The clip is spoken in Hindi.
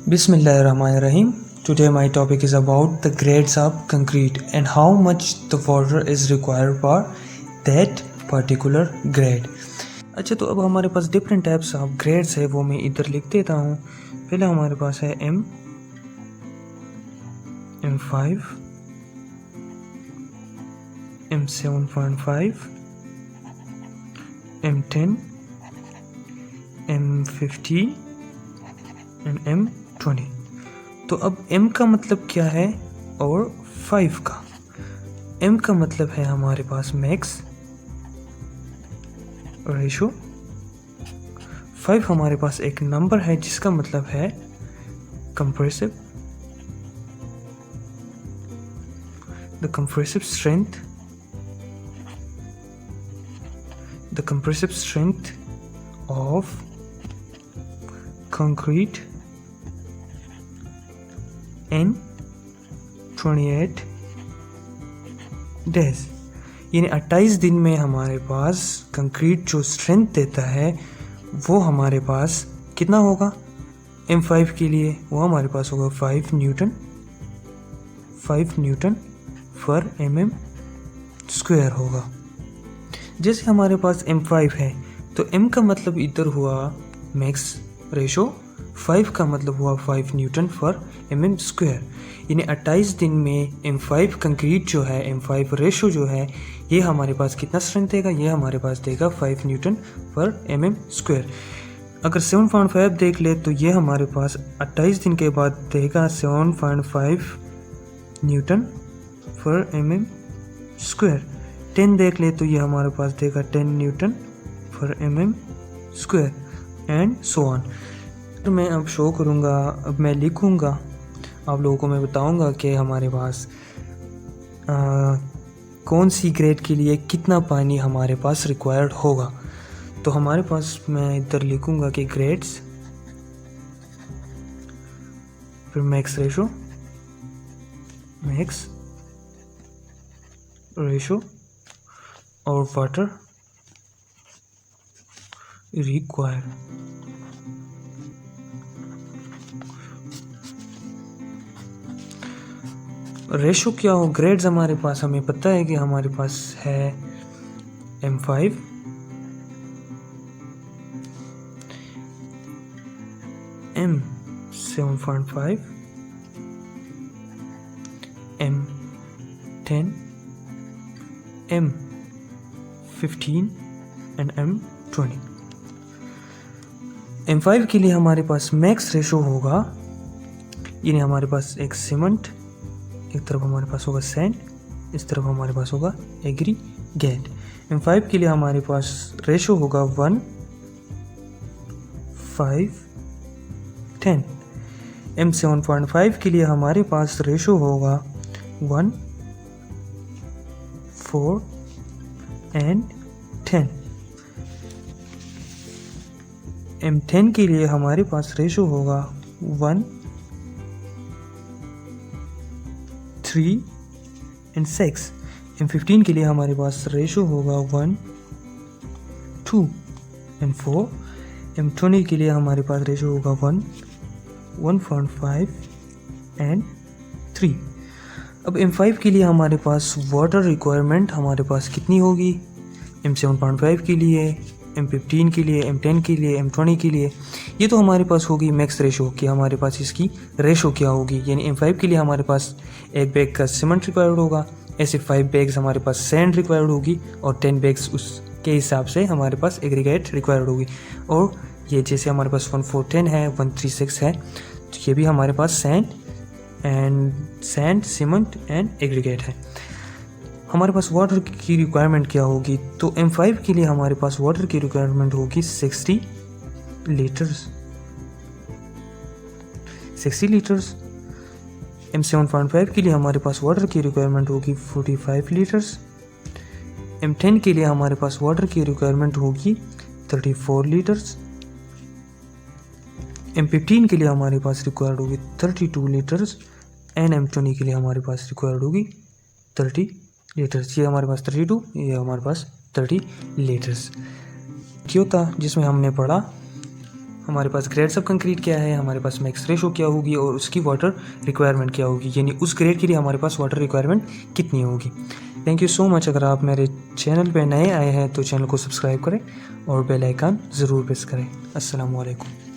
Bismillahirrahmanirrahim. Today my topic is about the grades of concrete and how much the water is required for that particular grade. अच्छा, तो अब हमारे पास डिफरेंट टाइप्स ऑफ ग्रेड्स है, वो मैं इधर लिख देता हूँ। पहले हमारे पास है M5, M7.5, M10, M15 and M20। तो अब M का मतलब क्या है और 5 का। M का मतलब है हमारे पास मैक्स रेशो। 5 हमारे पास एक नंबर है जिसका मतलब है compressive, the compressive strength of concrete in 28 days, यानी 28 दिन में हमारे पास कंक्रीट जो स्ट्रेंथ देता है वो हमारे पास कितना होगा। M5 के लिए वो हमारे पास होगा 5 न्यूटन पर mm स्क्वायर होगा। जैसे हमारे पास M5 है तो M का मतलब इधर हुआ मैक्स रेशो, 5 का मतलब हुआ 5 न्यूटन पर mm स्क्वायर, यानी 28 दिन में M5 कंक्रीट जो है, M5 रेशो जो है, ये हमारे पास कितना स्ट्रेंथ देगा, ये हमारे पास देगा 5 न्यूटन पर mm स्क्वायर। अगर 7.5 देख ले तो ये हमारे पास 28 दिन के बाद देगा 7.5 न्यूटन पर mm स्क्वायर। 10 देख ले तो ये हमारे पास देगा 10 न्यूटन पर mm square and so on. तो मैं अब शो करूँगा, अब मैं लिखूँगा, आप लोगों को मैं बताऊँगा कि हमारे पास कौन सी ग्रेड के लिए कितना पानी हमारे पास रिक्वायर्ड होगा। तो हमारे पास मैं इधर लिखूँगा कि ग्रेड्स, फिर मैक्स रेशो और वाटर रिक्वायर्ड। रेशो क्या हो, ग्रेड्स हमारे पास हमें पता है कि हमारे पास है M5, M7.5, M10, M15 and M20। M5 के लिए हमारे पास मैक्स रेशो होगा, यानी हमारे पास एक सीमेंट, एक तरफ हमारे पास होगा सैंड, इस तरफ हमारे पास होगा एग्रीगेट। M5 के लिए हमारे पास रेशो होगा 1:5:10। M7.5 के लिए हमारे पास रेशो होगा 1:4:10। M10 के लिए हमारे पास रेशो होगा 1:3:6। M15 के लिए हमारे पास रेशो होगा 1:2:4। M20 के लिए हमारे पास रेशो होगा 1:1.5:3। अब M5 के लिए हमारे पास वाटर रिक्वायरमेंट हमारे पास कितनी होगी, M7.5 के लिए, M15 के लिए, M10 के लिए, M20 के लिए, ये तो हमारे पास होगी मैक्स रेशो कि हमारे पास इसकी रेशो क्या होगी। यानी M5 के लिए हमारे पास एक बैग का सीमेंट रिक्वायर्ड होगा, ऐसे 5 बैग्स हमारे पास सैंड रिक्वायर्ड होगी और 10 बैग्स उसके हिसाब से हमारे पास एग्रीगेट रिक्वायर्ड होगी। और ये जैसे हमारे पास 1:4:10 है, 1:3:6 है, तो ये भी हमारे पास सैंड, सीमेंट एंड एग्रीगेट है। हमारे पास वाटर की रिक्वायरमेंट क्या होगी, तो M5 के लिए हमारे पास वाटर की रिक्वायरमेंट होगी 60 लीटर्स। M7.5 के लिए हमारे पास वाटर की रिक्वायरमेंट होगी 45 लीटर्स। M10 के लिए हमारे पास वाटर की रिक्वायरमेंट होगी 34 लीटर्स। M15 के लिए हमारे पास रिक्वायर्ड होगी 32 लीटर्स एंड M20 के लिए हमारे पास रिक्वायर्ड होगी 30 लीटर्स। ये हमारे पास 32, ये हमारे पास 30 लीटर्स। क्यों था जिसमें हमने पढ़ा हमारे पास ग्रेड्स ऑफ कंक्रीट क्या है, हमारे पास मैक्स रेशो क्या होगी और उसकी वाटर रिक्वायरमेंट क्या होगी, यानी उस ग्रेड के लिए हमारे पास वाटर रिक्वायरमेंट कितनी होगी। Thank you so much. अगर आप मेरे चैनल पे नए आए हैं तो चैनल को सब्सक्राइब करें और बेल आइकन ज़रूर प्रेस करें। अस्सलाम वालेकुम।